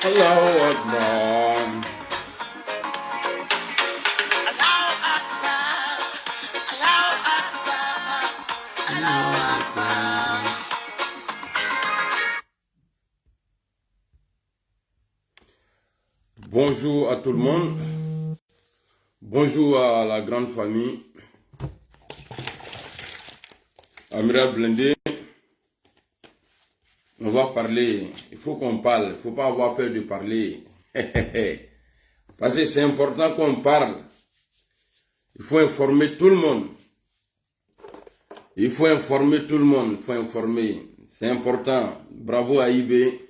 Allahu Akbar. Bonjour à tout le monde. Bonjour à la grande famille. Amira Blindé. On va parler. Il faut qu'on parle. Il ne faut pas avoir peur de parler. Parce que c'est important qu'on parle. Il faut informer tout le monde. Il faut informer tout le monde. Il faut informer. C'est important. Bravo à IB.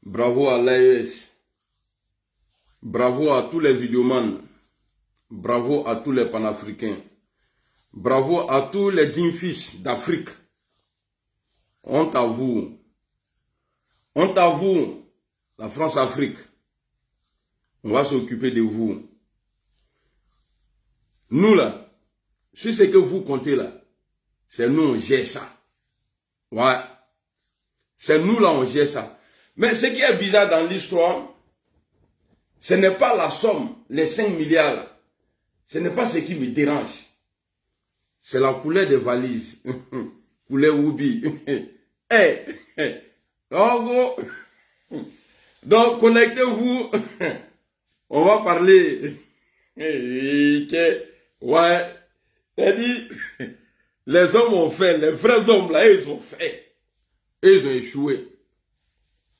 Bravo à l'AES. Bravo à tous les vidéomans. Bravo à tous les panafricains. Bravo à tous les dignes fils d'Afrique. Honte à vous. Honte à vous, la France-Afrique. On va s'occuper de vous. Nous là, sur ce que vous comptez là, c'est nous on gère ça. Ouais. C'est nous là on gère ça. Mais ce qui est bizarre dans l'histoire, ce n'est pas la somme, les 5 milliards là. Ce n'est pas ce qui me dérange. C'est la couleur des valises. Couleur Oubi. Donc, connectez-vous. On va parler. Ouais. C'est-à-dire, les hommes ont fait, les vrais hommes là, ils ont fait. Et ils ont échoué.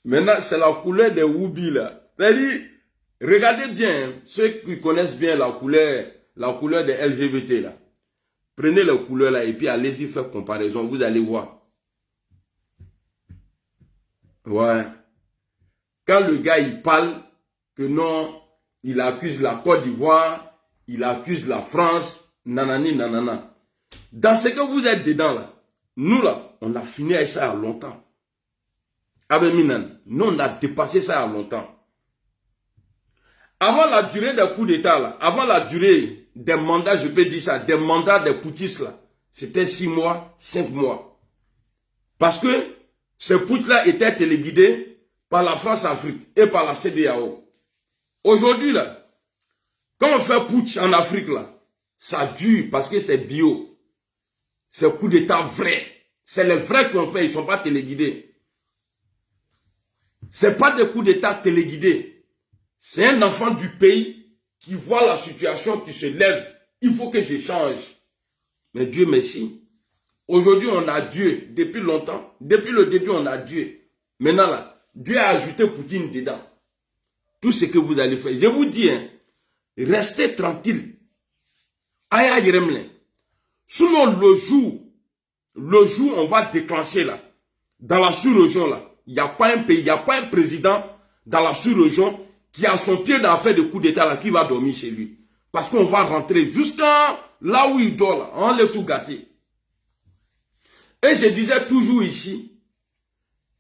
Maintenant, c'est la couleur des Oubi là. C'est-à-dire, regardez bien, ceux qui connaissent bien la couleur des LGBT là. Prenez les couleurs là et puis allez-y faire comparaison, vous allez voir. Ouais. Quand le gars il parle que non, il accuse la Côte d'Ivoire, il accuse la France, nanani nanana. Dans ce que vous êtes dedans là, nous là, on a fini avec ça il y a longtemps. Ah ben Minan, nous on a dépassé ça il y a longtemps. Avant la durée des coups d'État là, avant la durée des mandats, je peux dire ça, des mandats des putschistes là, c'était 6 mois, 5 mois. Parce que ces putschs là étaient téléguidés par la France-Afrique et par la CEDEAO. Aujourd'hui là, quand on fait putsch en Afrique là, ça dure parce que c'est bio. C'est coups d'État vrais. C'est les vrais qu'on fait, ils ne sont pas téléguidés. Ce n'est pas des coups d'État téléguidés. C'est un enfant du pays qui voit la situation, qui se lève. Il faut que je change. Mais Dieu merci. Aujourd'hui, on a Dieu depuis longtemps. Depuis le début, on a Dieu. Maintenant, là, Dieu a ajouté Poutine dedans. Tout ce que vous allez faire. Je vous dis, hein, restez tranquille. Aya Yeremlin. Sinon, le jour où on va déclencher là, dans la sous-région là, il n'y a pas un pays, il n'y a pas un président dans la sous-région qui a son pied dans l'affaire de coup d'État là, qui va dormir chez lui. Parce qu'on va rentrer jusqu'à là où il dort là, on l'a tout gâté. Et je disais toujours ici,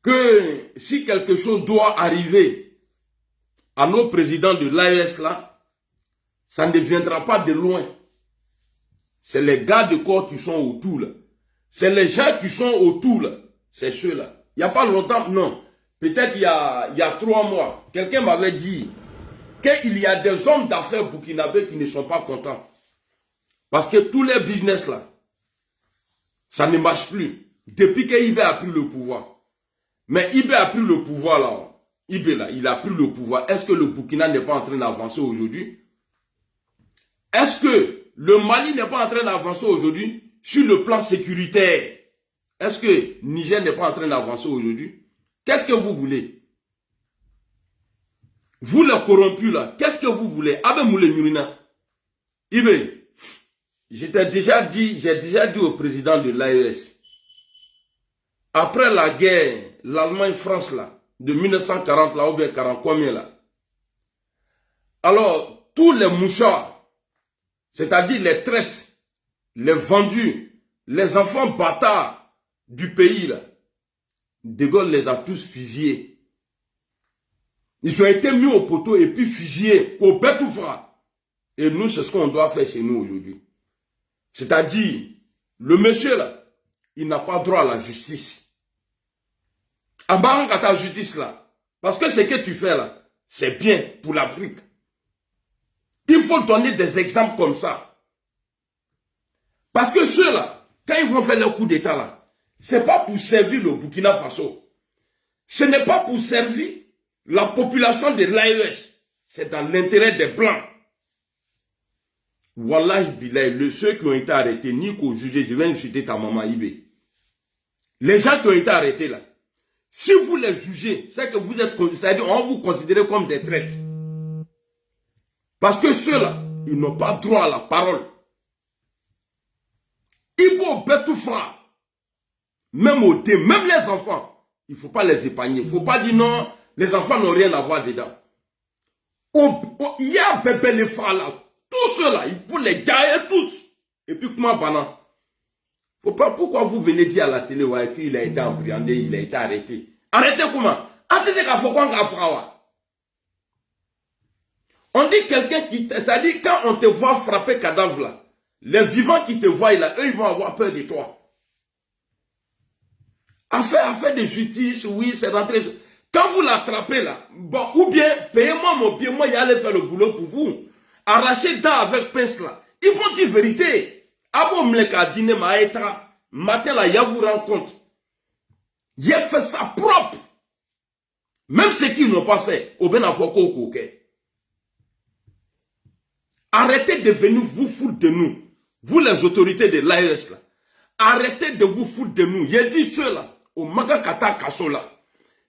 que si quelque chose doit arriver à nos présidents de l'AES là, ça ne viendra pas de loin. C'est les gars de corps qui sont autour là. C'est les gens qui sont autour là. C'est ceux-là. Il n'y a pas longtemps, non. Peut-être il y a 3 mois, quelqu'un m'avait dit qu'il y a des hommes d'affaires burkinabés qui ne sont pas contents. Parce que tous les business là, ça ne marche plus. Depuis que IB a pris le pouvoir. Mais IB a pris le pouvoir là. IB là, il a pris le pouvoir. Est-ce que le Burkina n'est pas en train d'avancer aujourd'hui? Est-ce que le Mali n'est pas en train d'avancer aujourd'hui sur le plan sécuritaire? Est-ce que Niger n'est pas en train d'avancer aujourd'hui? Qu'est-ce que vous voulez? Vous les corrompus là, qu'est-ce que vous voulez? Abe Moule Murina. Ibé, j'ai déjà dit au président de l'AES, après la guerre, l'Allemagne-France là, de 1940 là, ou bien 40 combien là? Alors, tous les mouchards, c'est-à-dire les traites, les vendus, les enfants bâtards du pays là, De Gaulle les a tous fusillés. Ils ont été mis au poteau et puis fusillés au Betoufra. Et nous, c'est ce qu'on doit faire chez nous aujourd'hui. C'est-à-dire, le monsieur là, il n'a pas droit à la justice. À ta justice là, Parce que ce que tu fais là, c'est bien pour l'Afrique. Il faut donner des exemples comme ça. Parce que ceux-là, quand ils vont faire leur coup d'État là, ce n'est pas pour servir le Burkina Faso. Ce n'est pas pour servir la population de l'AES. C'est dans l'intérêt des Blancs. Wallahi billahi, ceux qui ont été arrêtés, ni qu'au jugé, je viens de citer ta maman Ibé. Les gens qui ont été arrêtés là, si vous les jugez, c'est que vous êtes, c'est-à-dire on vous considère comme des traîtres. Parce que ceux-là, ils n'ont pas droit à la parole. Ibo Betoufra, même au thé, même les enfants, il ne faut pas les épargner. Il ne faut pas dire non, les enfants n'ont rien à voir dedans. Il y a un bébé les frères là, tous ceux-là, il faut les garder tous. Et puis comment banan? Faut pas, pourquoi vous venez dire à la télé ouais, qu'il a été appréhendé, il a été arrêté? Arrêté comment? Arrêtez qu'à faut qu'on on dit quelqu'un qui, c'est-à-dire quand on te voit frapper cadavre là, les vivants qui te voient là, eux ils vont avoir peur de toi. Affaire de justice, oui, c'est rentré. Quand vous l'attrapez là, bon, ou bien, payez-moi mon pied, moi, j'allais faire le boulot pour vous. Arrachez dents avec pince là. Ils vont dire vérité. Abo mleka dîner maîtra. Matin là, y'a vous rend compte. Il a fait ça propre. Même ceux qui n'ont pas fait, au ben afoko ok. Arrêtez de venir vous foutre de nous. Vous les autorités de l'AES là. Arrêtez de vous foutre de nous. Il dit ceux-là, au Magakata Kaso là.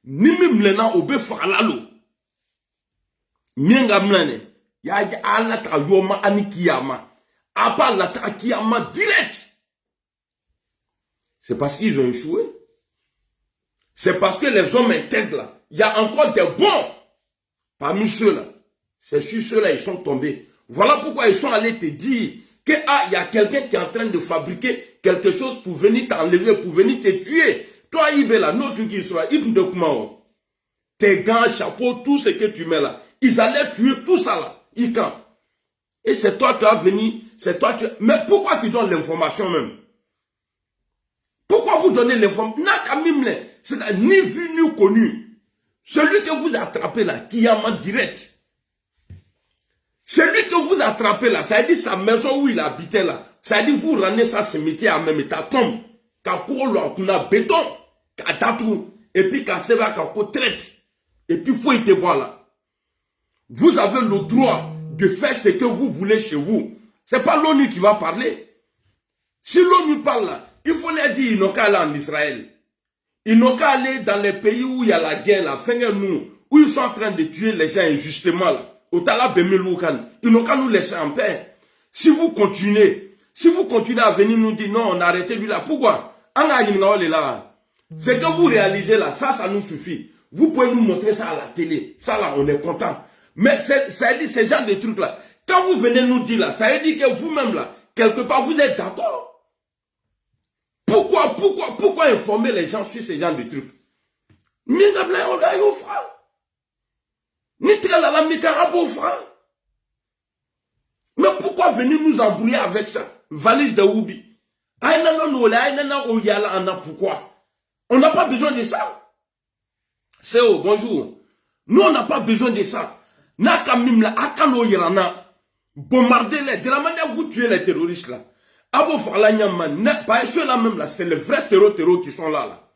Nimi mlena obe falalo. Mienga mlene. Ya alata yoma anikiyama. Apa lata kiyama direct. C'est parce qu'ils ont échoué. C'est parce que les hommes intègres là, il y a encore des bons parmi ceux-là. C'est sur ceux-là ils sont tombés. Voilà pourquoi ils sont allés te dire que il y a quelqu'un qui est en train de fabriquer quelque chose pour venir t'enlever, pour venir te tuer. Toi, Ibela, notre qui sera, tes gants, chapeaux, tout ce que tu mets là, ils allaient tuer tout ça là. Et c'est toi qui as venu, c'est toi qui... Mais pourquoi tu donnes l'information même? Pourquoi vous donnez l'information? C'est ni vu ni connu. Celui que vous attrapez là, qui a man direct. Celui que vous attrapez là, ça veut dire sa maison où il habitait là. Ça veut dire vous rendez sa cimetière à même état tombe. Quand on a béton, et puis quand c'est là, quand on traite. Et puis il faut y voir là. Vous avez le droit de faire ce que vous voulez chez vous. C'est pas l'ONU qui va parler. Si l'ONU parle là, il faut leur dire ils n'ont qu'à aller en Israël. Ils n'ont qu'à aller dans les pays où il y a la guerre, la fin nous, où ils sont en train de tuer les gens injustement là. Au Tala Bemeloukan, ils n'ont qu'à nous laisser en paix. Si vous continuez à venir nous dire non, on a arrêté lui là, pourquoi? C'est que vous réalisez là, ça nous suffit. Vous pouvez nous montrer ça à la télé. Ça là, on est content. Mais ça veut dire ces gens de trucs là. Quand vous venez nous dire là, ça veut dire que vous-même là, quelque part, vous êtes d'accord. Pourquoi informer les gens sur ces gens de trucs? Mais pourquoi venir nous embrouiller avec ça? Valise de Oubi. Pourquoi? On n'a pas besoin de ça. C'est bonjour. Nous, on n'a pas besoin de ça. Bombardez-les. De la manière que vous tuez les terroristes là. Ceux-là même là, c'est les vrais terroristes qui sont là.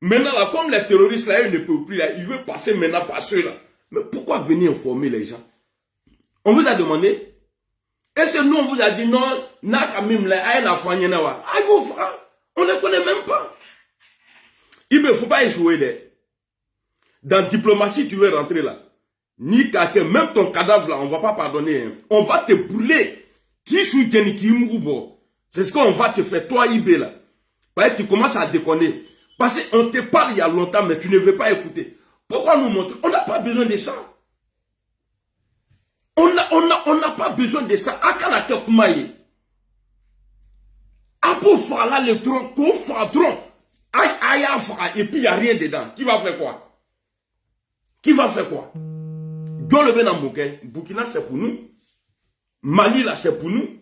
Maintenant là, comme les terroristes là, ils ne peuvent plus là, ils veulent passer maintenant par ceux-là. Mais pourquoi venir informer les gens? On vous a demandé? Est-ce que nous on vous a dit non, on ne les connaît même pas. Il ne faut pas échouer. Dans la diplomatie, tu veux rentrer là. Ni quelqu'un, même ton cadavre là, on ne va pas pardonner. Hein. On va te brûler. C'est ce qu'on va te faire, toi Ibé là. Parce que tu commences à déconner. Parce qu'on te parle il y a longtemps, mais tu ne veux pas écouter. Pourquoi nous montrer? On n'a pas besoin de ça. On n'a pas besoin de ça. Akana Kekumaye. Apo Fala le tronc, qu'on fera tronc. Aïe, et puis il n'y a rien dedans. Qui va faire quoi? Qui va faire quoi? Dans le Benamouké, Burkina c'est pour nous. Mali là c'est pour nous.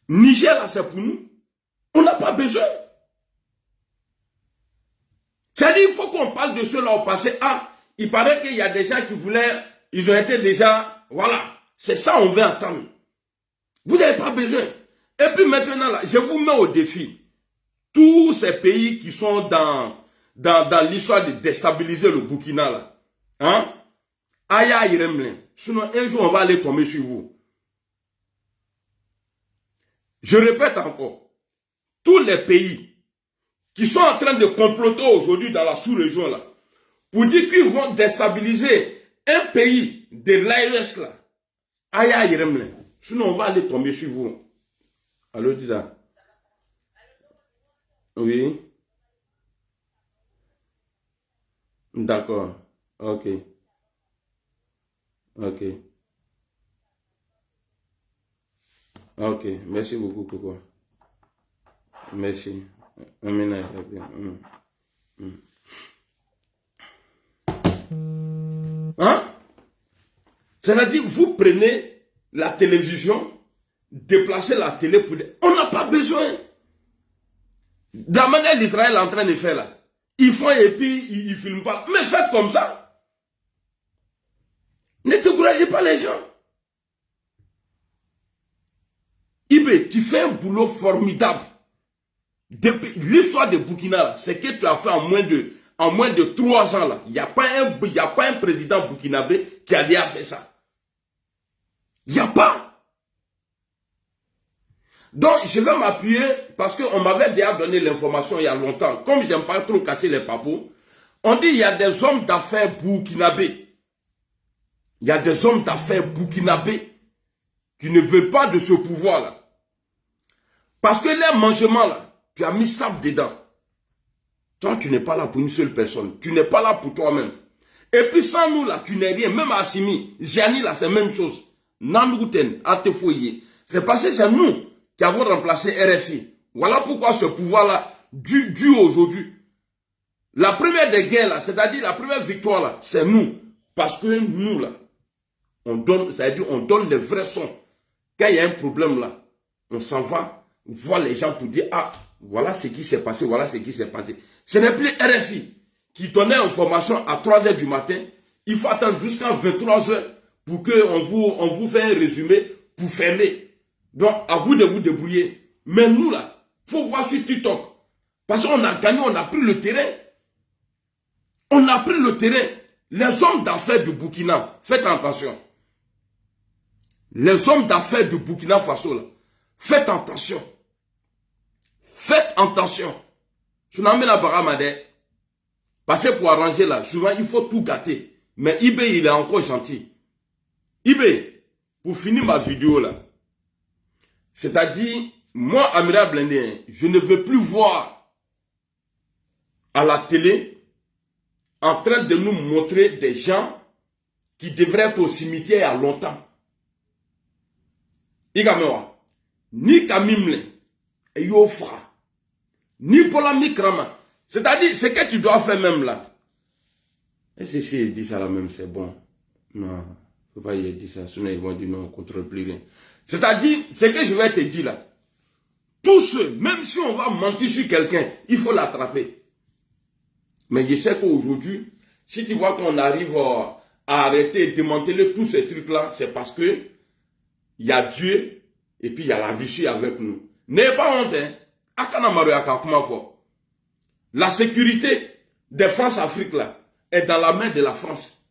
Niger là c'est pour nous. On n'a pas besoin. C'est-à-dire, il faut qu'on parle de cela au passé. Ah, il paraît qu'il y a des gens qui voulaient, ils ont été déjà, voilà. C'est ça on veut entendre. Vous n'avez pas besoin. Et puis maintenant, là, je vous mets au défi. Tous ces pays qui sont dans l'histoire de déstabiliser le Burkina, là. Hein? Aya Iremlin. Sinon, un jour, on va aller tomber sur vous. Je répète encore. Tous les pays qui sont en train de comploter aujourd'hui dans la sous-région, là, pour dire qu'ils vont déstabiliser un pays de l'AES, là. Aya Iremlin. Sinon, on va aller tomber sur vous. Allô, Dida? Oui. D'accord. Ok. Ok. Ok. Merci beaucoup, Coco. Merci. Amina. Hein? C'est-à-dire, vous prenez la télévision, déplacez la télé pour... On n'a pas besoin. De la manière l'Israël est en train de faire là. Ils font et puis ils ne filment pas. Mais faites comme ça. Ne découragez pas les gens. Ibé, tu fais un boulot formidable. L'histoire de Burkina, c'est que tu as fait en moins de 3 ans là. Il n'y a pas un président burkinabé qui a déjà fait ça. Il n'y a pas. Donc, je vais m'appuyer, parce qu'on m'avait déjà donné l'information il y a longtemps. Comme je n'aime pas trop casser les papous, on dit qu'il y a des hommes d'affaires burkinabés. Il y a des hommes d'affaires burkinabés qui ne veulent pas de ce pouvoir-là. Parce que les mangements, là, tu as mis ça dedans. Toi, tu n'es pas là pour une seule personne. Tu n'es pas là pour toi-même. Et puis sans nous, là, tu n'es rien. Même Assimi, Ziani, là, c'est la même chose. Nanouten, Atefoye. C'est parce que c'est nous qui avons remplacé RFI. Voilà pourquoi ce pouvoir-là, dû aujourd'hui. La première des guerres, là, c'est-à-dire la première victoire, là, c'est nous. Parce que nous, là, on donne, c'est-à-dire on donne les vrais sons. Quand il y a un problème, là, on s'en va voir les gens pour dire, ah, voilà ce qui s'est passé, voilà ce qui s'est passé. Ce n'est plus RFI qui donnait l'information à 3 h du matin. Il faut attendre jusqu'à 23 h pour qu'on vous fait un résumé pour fermer. Donc, à vous de vous débrouiller. Mais nous, là, il faut voir sur TikTok. Parce qu'on a gagné, on a pris le terrain. On a pris le terrain. Les hommes d'affaires du Burkina, faites attention. Les hommes d'affaires du Burkina Faso, là, faites attention. Faites attention. Je n'en mets la baramade. Parce que pour arranger là, souvent il faut tout gâter. Mais Ibé, il est encore gentil. Ibé, pour finir ma vidéo là, c'est-à-dire, moi, Amira Blindé, je ne veux plus voir à la télé en train de nous montrer des gens qui devraient être au cimetière il y a longtemps. Igamewa, ni Kamimle, et Yofra, ni Polami Krama. C'est-à-dire, ce que tu dois faire même là. Et si il dit ça là même, c'est bon. Non, il ne faut pas y dire ça, sinon ils vont dire non, on ne contrôle plus rien. C'est-à-dire, ce que je vais te dire là, tous ceux, même si on va mentir sur quelqu'un, il faut l'attraper. Mais je sais qu'aujourd'hui, si tu vois qu'on arrive à arrêter, démanteler tous ces trucs-là, c'est parce que il y a Dieu et puis il y a la Russie avec nous. N'ayez pas honte, hein. La sécurité des France-Afrique là est dans la main de la France.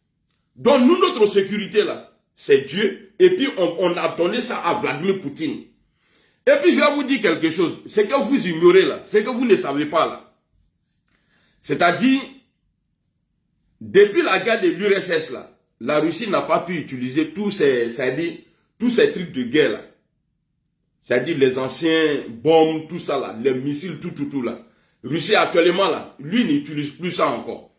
Donc nous, notre sécurité là, c'est Dieu. Et puis on a donné ça à Vladimir Poutine. Et puis je vais vous dire quelque chose. C'est que vous ignorez là. C'est que vous ne savez pas là. C'est-à-dire, depuis la guerre de l'URSS là, la Russie n'a pas pu utiliser tous ces trucs de guerre là. C'est-à-dire les anciens bombes, tout ça là, les missiles, tout là. Russie actuellement là, lui n'utilise plus ça encore.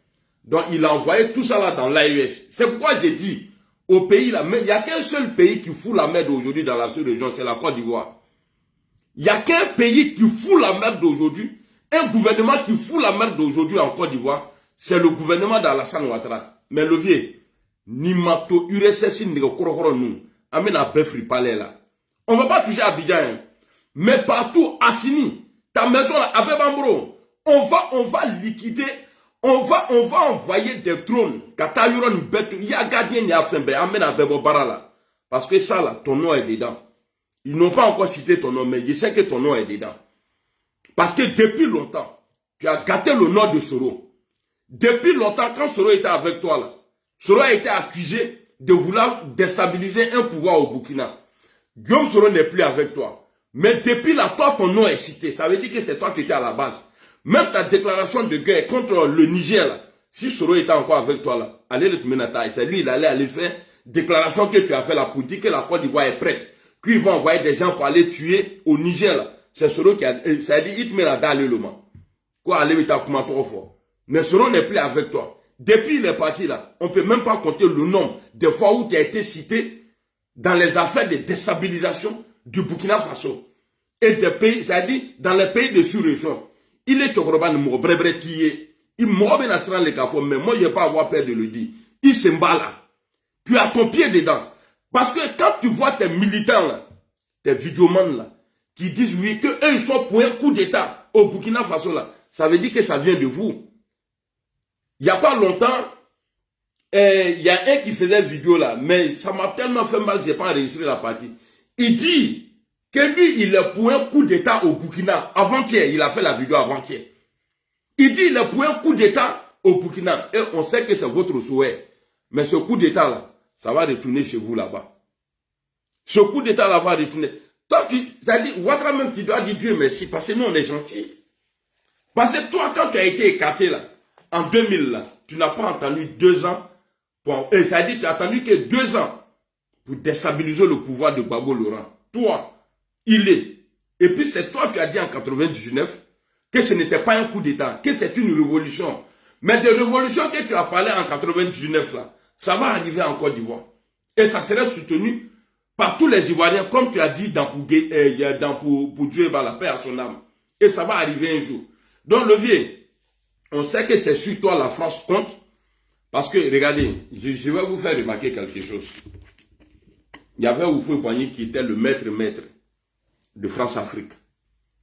Donc il a envoyé tout ça là dans l'AES. C'est pourquoi j'ai dit au pays là, mais il n'y a qu'un seul pays qui fout la merde aujourd'hui dans la sous-région, c'est la Côte d'Ivoire. Il n'y a qu'un pays qui fout la merde aujourd'hui, un gouvernement qui fout la merde aujourd'hui en Côte d'Ivoire, c'est le gouvernement d'Alassane Ouattara. Mais le vieux, ni mato URSS ni korokoro nous, amena befri palais là. On ne va pas toucher Abidjan, hein. Mais partout, Assini, ta maison là, Abebambro, on va liquider, On va envoyer des drones. Il y a gardien, il y a fait, amène à Bebobara là. Parce que ça là, ton nom est dedans. Ils n'ont pas encore cité ton nom, mais je sais que ton nom est dedans. Parce que depuis longtemps, tu as gâté le nom de Soro. Depuis longtemps, quand Soro était avec toi là, Soro a été accusé de vouloir déstabiliser un pouvoir au Burkina. Guillaume Soro n'est plus avec toi. Mais depuis là, toi, ton nom est cité. Ça veut dire que c'est toi qui étais à la base. Même ta déclaration de guerre contre le Niger, là, si Soro était encore avec toi, là, allez le Tumenata, c'est lui, il allait aller faire déclaration que tu as fait là pour dire que la Côte d'Ivoire est prête. Qu'ils vont envoyer des gens pour aller tuer au Niger, là. C'est Soro qui a, ça a dit, il te met la dalle, le man. Quoi, aller, il t'a comment trop fort. Mais Soro n'est plus avec toi. Depuis il est parti là, on ne peut même pas compter le nombre de fois où tu as été cité dans les affaires de déstabilisation du Burkina Faso et des pays, c'est-à-dire dans les pays de sous-région. Il est Tchokoroba Brebretiye. Il m'a bien assuré les cafés, mais moi je n'ai pas avoir peur de le dire. Il se bat là. Tu as ton pied dedans. Parce que quand tu vois tes militants là, tes vidéomans là, qui disent oui, qu'eux ils sont pour un coup d'état au Burkina Faso là, ça veut dire que ça vient de vous. Il n'y a pas longtemps, il y a un qui faisait une vidéo là, mais ça m'a tellement fait mal, je n'ai pas enregistré la partie. Il dit que lui, il est pour un coup d'état au Burkina. Avant-hier, il a fait la vidéo avant-hier. Il dit il est pour un coup d'état au Burkina. Et on sait que c'est votre souhait. Mais ce coup d'état là, ça va retourner chez vous là-bas. Ce coup d'état là va retourner. Toi, ça dit, Ouattara même, tu dois dire Dieu merci, parce que nous, on est gentils. Parce que toi, quand tu as été écarté là, en 2000 là, tu n'as pas entendu 2 ans. Et ça dit, tu as attendu que 2 ans pour déstabiliser le pouvoir de Gbagbo Laurent. Toi, il est. Et puis c'est toi qui as dit en 99 que ce n'était pas un coup d'état, que c'est une révolution. Mais de révolution que tu as parlé en 99 là, ça va arriver en Côte d'Ivoire. Et ça serait soutenu par tous les Ivoiriens, comme tu as dit dans pour Dieu, la paix à son âme. Et ça va arriver un jour. Donc Levier, on sait que c'est sur toi la France compte. Parce que, regardez, je vais vous faire remarquer quelque chose. Il y avait Houphouët-Boigny qui était le maître de France-Afrique.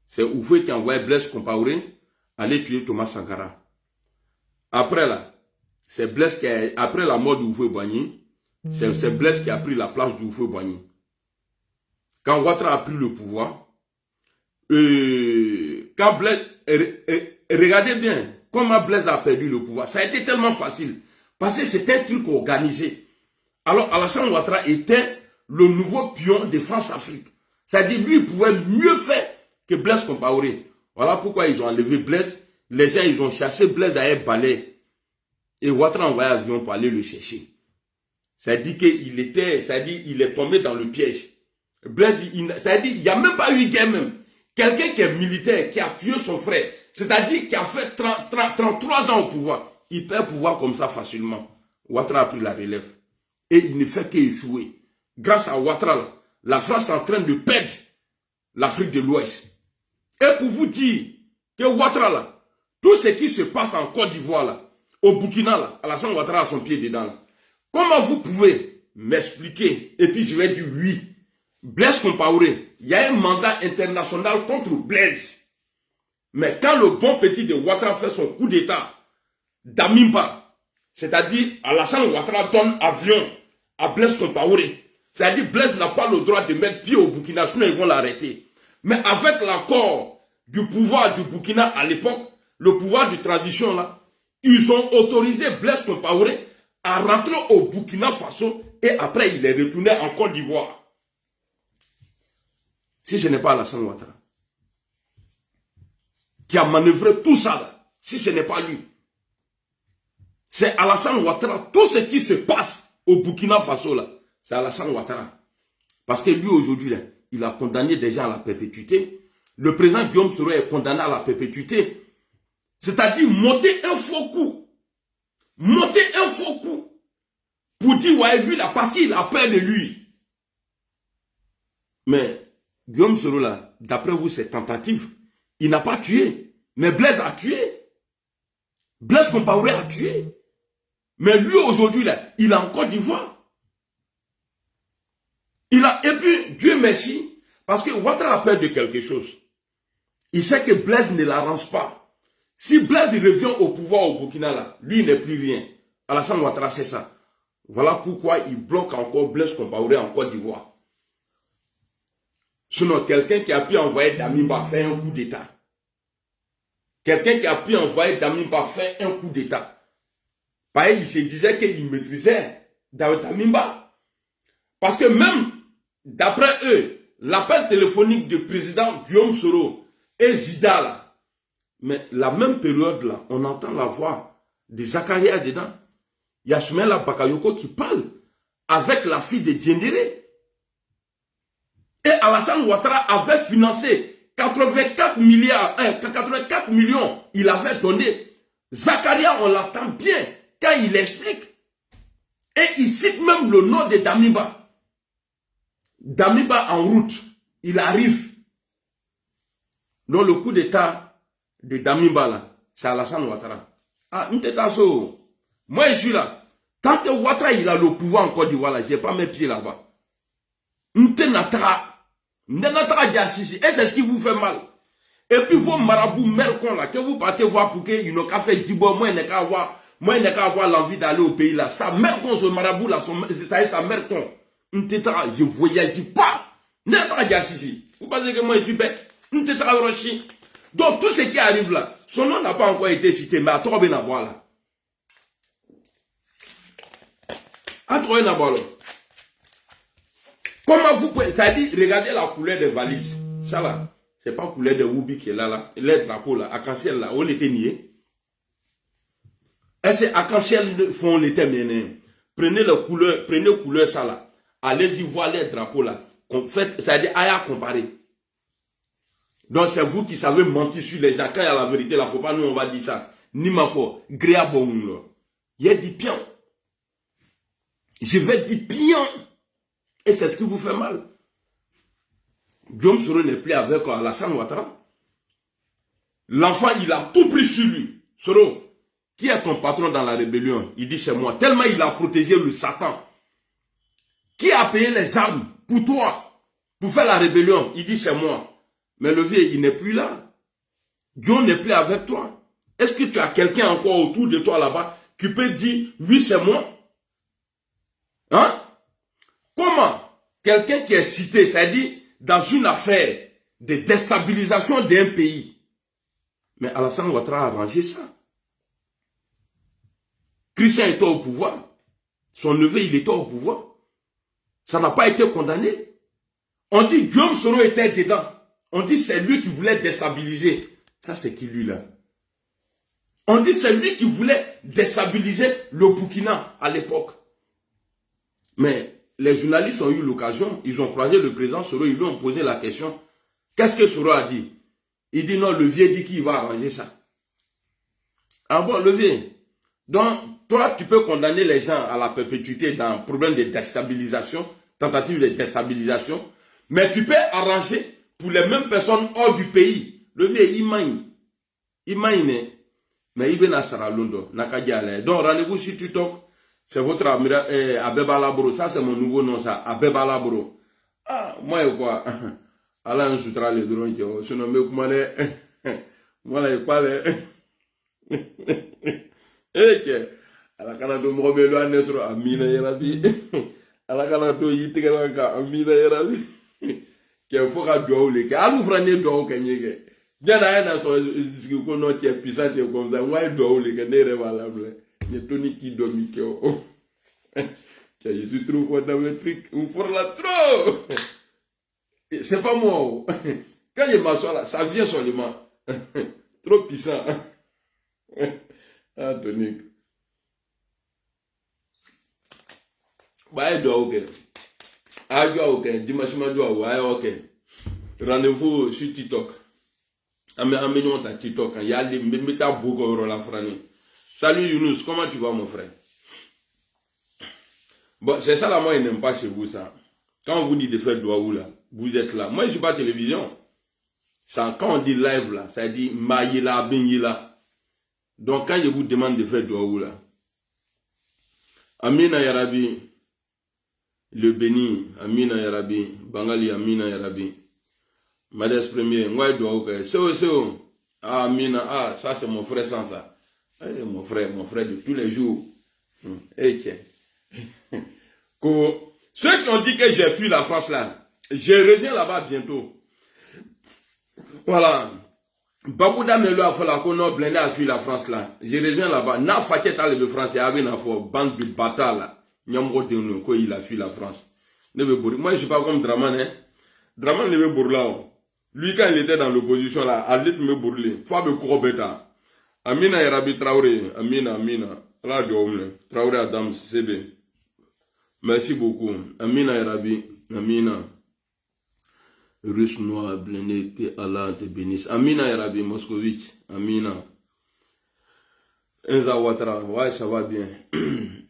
C'est Houphouët qui a envoyé Blaise Compaoré aller tuer Thomas Sankara. Après là, c'est Blaise qui a, après la mort de Houphouët-Boigny, c'est Blaise qui a pris la place de Houphouët-Boigny. Quand Ouattara a pris le pouvoir, quand Blaise, regardez bien comment Blaise a perdu le pouvoir. Ça a été tellement facile. Parce que c'était un truc organisé. Alors Alassane Ouattara était le nouveau pion de France-Afrique. C'est-à-dire, lui, il pouvait mieux faire que Blaise Compaoré. Voilà pourquoi ils ont enlevé Blaise. Les gens, ils ont chassé Blaise à un balai. Et Ouattara a envoyé un avion pour aller le chercher. C'est-à-dire qu'il était, c'est-à-dire, il est tombé dans le piège. Blaise, c'est-à-dire, il n'y a même pas eu guerre même. Quelqu'un qui est militaire, qui a tué son frère, c'est-à-dire qui a fait 33 ans au pouvoir, il perd pouvoir comme ça facilement. Ouattara a pris la relève. Et il ne fait qu'échouer. Grâce à Ouattara, la France est en train de perdre l'Afrique de l'Ouest. Et pour vous dire que Ouattara, là, tout ce qui se passe en Côte d'Ivoire, là, au Burkina, là, Alassane Ouattara a son pied dedans. Là. Comment vous pouvez m'expliquer? Et puis je vais dire oui. Blaise Compaoré, il y a un mandat international contre Blaise. Mais quand le bon petit de Ouattara fait son coup d'état d'Amimba, c'est-à-dire Alassane Ouattara donne avion à Blaise Compaoré. C'est-à-dire Blaise n'a pas le droit de mettre pied au Burkina, sinon ils vont l'arrêter. Mais avec l'accord du pouvoir du Burkina à l'époque, le pouvoir de transition là, ils ont autorisé Blaise Compaoré à rentrer au Burkina Faso et après il est retourné en Côte d'Ivoire. Si ce n'est pas Alassane Ouattara qui a manœuvré tout ça là, si ce n'est pas lui, c'est Alassane Ouattara. Tout ce qui se passe au Burkina Faso là, c'est Alassane Ouattara. Parce que lui aujourd'hui, il a condamné des gens à la perpétuité. Le président Guillaume Soro est condamné à la perpétuité. C'est-à-dire monter un faux coup. Monter un faux coup. Pour dire, ouais, lui là, parce qu'il a peur de lui. Mais Guillaume Soro là, d'après vous, c'est tentative. Il n'a pas tué. Mais Blaise a tué. Blaise Compaoré a tué. Mais lui aujourd'hui là, il est en Côte d'Ivoire. Et puis, Dieu merci, parce que Ouattara a peur de quelque chose. Il sait que Blaise ne l'arrange pas. Si Blaise revient au pouvoir au Burkina, là, lui, il n'est plus rien. Alassane Ouattara, c'est ça. Voilà pourquoi il bloque encore Blaise Compaoré en Côte d'Ivoire. Sinon, quelqu'un qui a pu envoyer Damiba faire un coup d'État. Quelqu'un qui a pu envoyer Damiba faire un coup d'État. Pareil, il se disait qu'il maîtrisait Damiba. Parce que même, d'après eux, l'appel téléphonique du président Guillaume Soro et Zida, là, mais la même période, là, on entend la voix de Zakaria dedans. Il y a Soumela Bakayoko qui parle avec la fille de Diendéré. Et Alassane Ouattara avait financé 84 millions. Il avait donné. Zakaria, on l'entend bien quand il explique. Et il cite même le nom de Damiba. Damiba en route. Il arrive. Donc le coup d'état de Damiba là, c'est Alassane Ouattara. Ah, moi je suis là. Tant que Ouattara il a le pouvoir en Côte d'Ivoire, je n'ai pas mes pieds là-bas. Et c'est ce qui vous fait mal. Et puis vos marabouts mercons là, que vous partez voir pour qu'ils n'ont qu'à faire du bon, moi il n'est qu'à avoir l'envie d'aller au pays là. Ça mercon ce marabout là, ça mercon. Je voyage pas. Vous pensez que moi je suis bête? Donc tout ce qui arrive là, son nom n'a pas encore été cité, mais à trop bien à voir là. À trop bien à voir là. Comment vous pouvez, ça dit, regardez la couleur des valises. Ça là, c'est pas la couleur de Woubi qui est là, les drapeaux là, arc-en-ciel là, on était nié. Et c'est arc-en-ciel font l'été mené. Prenez couleur ça là. Allez-y voir les drapeaux là. Faites, ça dit, à comparer. Donc c'est vous qui savez mentir sur les gens. Quand il y a la vérité là, faut pas nous on va dire ça. Ni ma foi, gréa bon là. Il y a des pions. Je vais dire pions. Et c'est ce qui vous fait mal. Guillaume Soro n'est plus avec Alassane Ouattara. L'enfant, il a tout pris sur lui. Soro, qui est ton patron dans la rébellion? Il dit c'est moi. Tellement il a protégé le Satan. Qui a payé les armes pour toi? Pour faire la rébellion? Il dit c'est moi. Mais le vieux, il n'est plus là. Guillaume n'est plus avec toi. Est-ce que tu as quelqu'un encore autour de toi là-bas qui peut dire oui c'est moi? Hein? Comment quelqu'un qui est cité, c'est-à-dire dans une affaire de déstabilisation d'un pays, mais Alassane Ouattara a arrangé ça. Christian était au pouvoir, son neveu il était au pouvoir, ça n'a pas été condamné. On dit Guillaume Soro était dedans, on dit c'est lui qui voulait déstabiliser. Ça c'est qui lui là? On dit c'est lui qui voulait déstabiliser le Burkina à l'époque. Mais les journalistes ont eu l'occasion, ils ont croisé le président Soro, ils lui ont posé la question. Qu'est-ce que Soro a dit? Il dit non, le vieux dit qu'il va arranger ça. Ah bon, le vieux. Donc, toi, tu peux condamner les gens à la perpétuité dans un problème de déstabilisation, tentative de déstabilisation, mais tu peux arranger pour les mêmes personnes hors du pays. Le vieux, il mine. Mais il vient à Saralondo, Nakadjale. Donc, rendez-vous sur TikTok. C'est votre Abeba Labro. Ça, c'est mon nouveau nom, ça. Abeba Labro. Ah, moi, quoi. Allah, un soutra les drones. Sinon, mais moi, moi, je parle. Eh, ala kana do mo be lo anesro amina ya rabbi. Ala kana do yitigala ka amina ya rabbi. Ke fo ka do le ka alu frane do ka nyege. Jana na so ko no tie puissant comme ça. Moi do le ka ne revalable. Ne toni qui domi ke o. Je suis trop content de truc, ou pour la trop. C'est pas moi. Quand je m'assois là, ça vient seulement. Trop puissant. Ah, Tonique. Bah, ok. Ah, ok. Dimanche, ok. Rendez-vous sur TikTok. Amenons ta TikTok. Il y a des métaboucs la frane. Salut Younous, comment tu vas mon frère? Bon, c'est ça là, moi, je n'aime pas chez vous ça. Quand on vous dit de faire Douaou là, vous êtes là. Moi, je ne suis pas télévision. Ça, quand on dit live là, ça dit Maïla, Bingila. Donc, quand je vous demande de faire Douaou là, Amina Yarabi, le béni, Amina Yarabi, Bangali Amina Yarabi, Madès premier, moi Douaou, c'est Ah, Mina, ah, ça c'est mon frère sans ça. Mon frère de tous les jours. Eh, tiens. Ceux qui ont dit que j'ai fui la France là, je reviens là-bas bientôt. Voilà. Babouda Melo a fait la connerie, Blindé a fui la France là. Je reviens là-bas. Na Faket a le France, il y avait une bande de bâtards là. Nyamro de quoi il a fui la France. Moi je suis pas comme Draman, hein. Draman ne veut bourla. Lui quand il était dans l'opposition là, Alit me bourler. Faut me courbeta. Amina Erabi Traoré, Amina. Là de Traoré Adam CB. Merci beaucoup. Amina Erabi, Amina. Russe noir, Blindé, que Allah te bénisse. Amina Erabi Moscovitch, Amina. Enza Ouattara, ouais, ça va bien.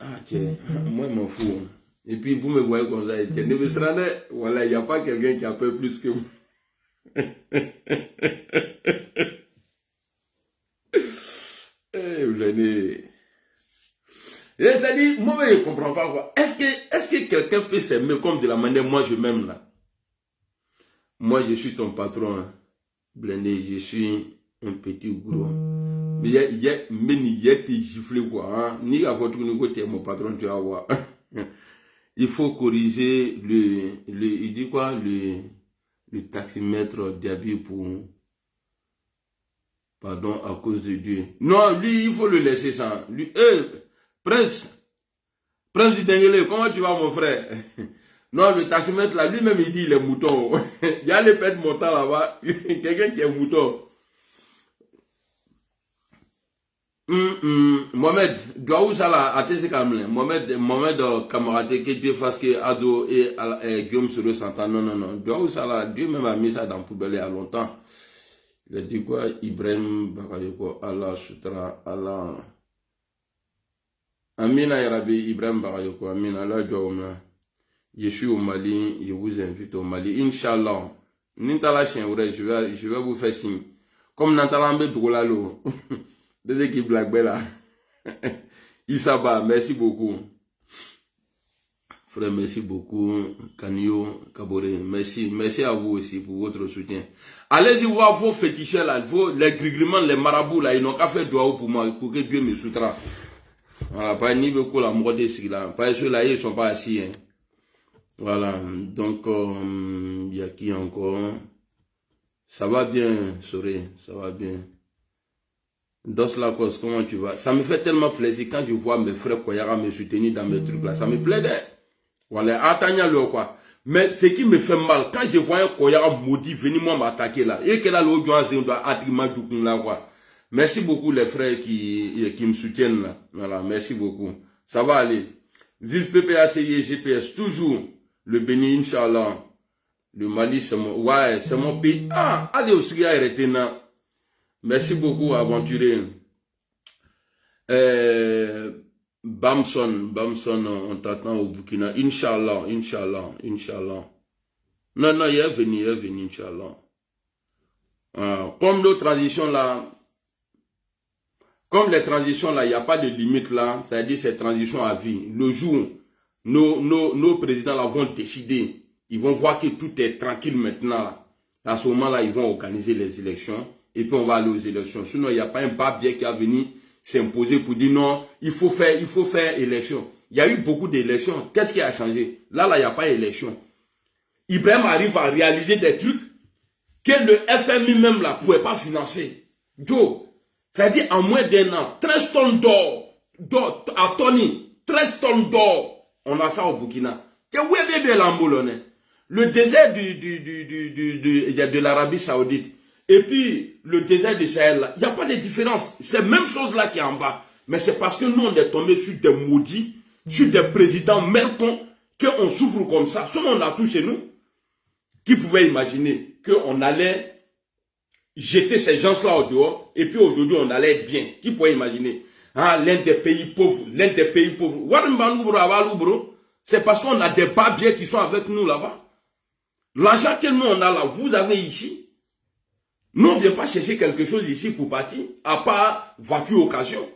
Ah, tiens, moi, je m'en fous. Et puis, vous me voyez comme ça, voilà, il n'y a pas quelqu'un qui a peur plus que vous. Eh, Blindé. C'est-à-dire, moi, je ne comprends pas quoi. Est-ce que quelqu'un peut s'aimer comme de la manière moi je m'aime là? Moi, je suis ton patron, hein. Blindé, je suis un petit gros. Mais il y a des giflés quoi. Hein. Ni à votre niveau, tu es mon patron, tu vas voir. Il faut corriger il dit quoi, le taximètre d'habit pour, pardon, à cause de Dieu. Non, lui, il faut le laisser ça. Lui, Prince du Denguele, comment tu vas mon frère? Non, le taximètre là, lui-même il dit il est mouton. Il y a les pètes montants là-bas. Quelqu'un qui est mouton. Mohamed, dois où ça là, attends Kamlin. Mohamed, camarade, que Dieu fasse que Ado et Guillaume se ressentent. Non. Dois où ça là, Dieu même a mis ça dans la poubelle il y a longtemps. Il a dit quoi? Ibrahim Bakayoko, Allah Sutra, Allah. Amina Yarabi, Ibrahim Bakayoko, Amina, Allah Djawma. Je suis au Mali, je vous invite au Mali. Inch'Allah. Nintala chien, je vais vous faire signe. Comme Nantalambe Doulalo. Des équipes Black Bella. Isaba, merci beaucoup. Frère, merci beaucoup. Kanyo, Kabore, merci. Merci à vous aussi pour votre soutien. Allez-y voir vos féticheurs là, les grigriments, les marabouts là, ils n'ont qu'à faire doigt pour moi, pour que Dieu me soutienne. Voilà, pas ni beaucoup la mort des là. Pas ceux-là, ils ne sont pas assis, hein. Voilà, donc, il y a qui encore? Ça va bien, Soré, ça va bien. Dos Lacoste, comment tu vas? Ça me fait tellement plaisir quand je vois mes frères Koyara me soutenir dans mes trucs là. Ça me plaît d'être. Voilà, attendez le quoi. Mais ce qui me fait mal, quand je vois un Koyara maudit venir moi m'attaquer là, et que là, l'autre doit attirer du là quoi. Merci beaucoup les frères qui me soutiennent là. Voilà, merci beaucoup. Ça va aller. Vive PPACI GPS, toujours. Le Bénin, Inch'Allah. Le Mali, c'est mon pays. Ah, allez au Syria et retenant. Merci beaucoup, aventurier. Bamson, on t'attend au Burkina. Inch'Allah. Non, il est venu, Inch'Allah. Comme nos transitions là, il n'y a pas de limite là, c'est-à-dire ces transitions à vie. Le jour, nos présidents là vont décider, ils vont voir que tout est tranquille maintenant là. À ce moment là, ils vont organiser les élections. Et puis on va aller aux élections. Sinon, il n'y a pas un papier qui a venu s'imposer pour dire non, il faut faire élection. Il y a eu beaucoup d'élections. Qu'est-ce qui a changé? Là, il n'y a pas d'élection. Ibrahim arrive à réaliser des trucs que le FMI même là ne pouvait pas financer. Joe, c'est-à-dire en moins d'un an, 13 tonnes d'or à Tony, 13 tonnes d'or. On a ça au Burkina. Le désert de l'Arabie Saoudite. Et puis, le désert de Sahel, il n'y a pas de différence. C'est la même chose là qui est en bas. Mais c'est parce que nous, on est tombé sur des maudits, sur des présidents mercons, qu'on souffre comme ça. Sinon, on a tout chez nous. Qui pouvait imaginer qu'on allait jeter ces gens-là au dehors, et puis aujourd'hui, on allait être bien. Qui pouvait imaginer? Ah, l'un des pays pauvres. C'est parce qu'on a des babiers qui sont avec nous là-bas. L'argent que nous, on a là, vous avez ici. Nous, on ne vient pas chercher quelque chose ici pour partir, à part voiture occasion.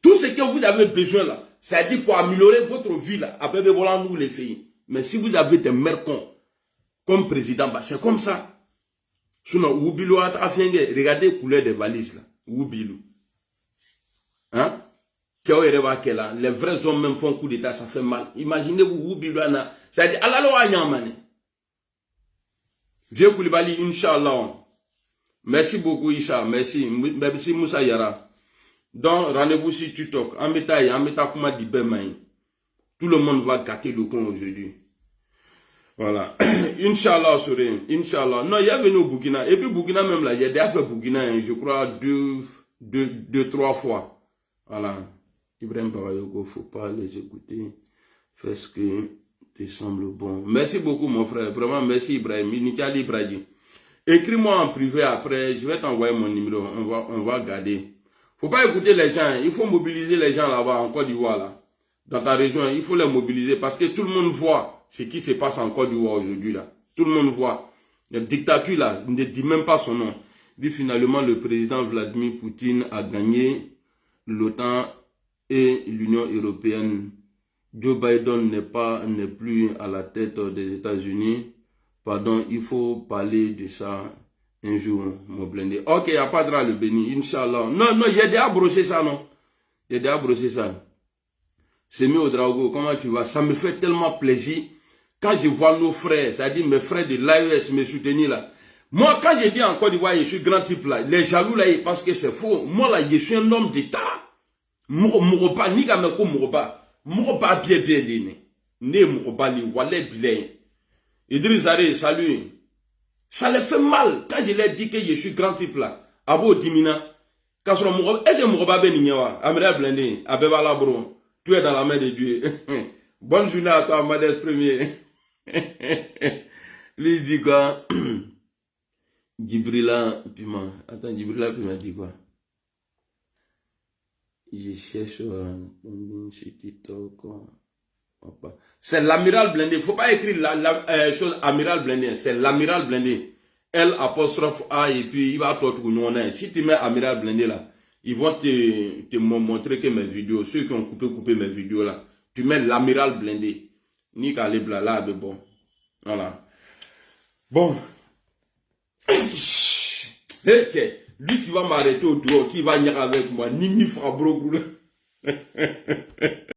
Tout ce que vous avez besoin là, c'est-à-dire pour améliorer votre vie là, après voilà nous les filles. Mais si vous avez des mercons comme président, bah, c'est comme ça. Sinon, Oubilou a trafiqué. Regardez les couleurs des valises là. Oubilou. Hein? Les vrais hommes même font coup d'état, ça fait mal. Imaginez-vous, Oubilou a. C'est-à-dire, Allah lo a nyamane. Vieux Koulibaly, Inch'Allah. Merci beaucoup, Issa. Merci. Merci, Moussa Yara. Donc, rendez-vous sur TikTok. Kuma di Bemaï. Tout le monde va gâter le con aujourd'hui. Voilà. Inch'Allah, Sorin. Inch'Allah. Non, il y a venu au Burkina. Et puis, Burkina même là, il y a déjà fait Burkina, je crois, deux, trois fois. Voilà. Ibrahim Bagayoko, faut pas les écouter. Fais ce que te semble bon. Merci beaucoup, mon frère. Vraiment, merci, Ibrahim. Nickel Ibrahim. Écris-moi en privé après. Je vais t'envoyer mon numéro. On va garder. Faut pas écouter les gens. Il faut mobiliser les gens là-bas, en Côte d'Ivoire, là. Dans ta région, il faut les mobiliser parce que tout le monde voit ce qui se passe en Côte d'Ivoire aujourd'hui, là. Tout le monde voit. La dictature, là, ne dit même pas son nom. Dit finalement, le président Vladimir Poutine a gagné l'OTAN et l'Union européenne. Joe Biden n'est plus à la tête des États-Unis. Pardon, il faut parler de ça un jour, mon blindé. Ok, il n'y a pas de le béni, Inch'Allah. Non, j'ai déjà brossé ça, non. J'ai déjà brossé ça. C'est mieux au Drago, comment tu vas? Ça me fait tellement plaisir quand je vois nos frères, c'est-à-dire mes frères de l'AES me soutenir là. Moi, quand je dis en Côte d'Ivoire, je suis grand type là, les jaloux là, ils pensent que c'est faux. Moi là, je suis un homme d'État. Mouroba, ni Gameko Mouroba. Mouroba bien né. Né Mouroba, ni Wallet Bilen. Idriss Aré, salut. Ça les fait mal quand je leur dis que je suis grand type là. Abo Dimina. Quand on Mouroba, est-ce que Mouroba Benignawa, Amira Blendé, Abeba Labron, tu es dans la main de Dieu. Bonne journée à toi, Modeste Premier. Lui il dit quoi? Djibrila Pima. Attends, Djibrila Pima dit quoi? Je cherche sur TikTok. C'est l'amiral blindé. Il ne faut pas écrire la chose amiral blindé. C'est l'amiral blindé. L apostrophe A et puis il va te trouver. Si tu mets amiral blindé là, ils vont te montrer que mes vidéos, ceux qui ont coupé mes vidéos là, tu mets l'amiral blindé. Ni qu'à là, mais bon. Voilà. Bon. Ok. Lui qui va m'arrêter au dehors, qui va venir avec moi. Nini Fabrogou.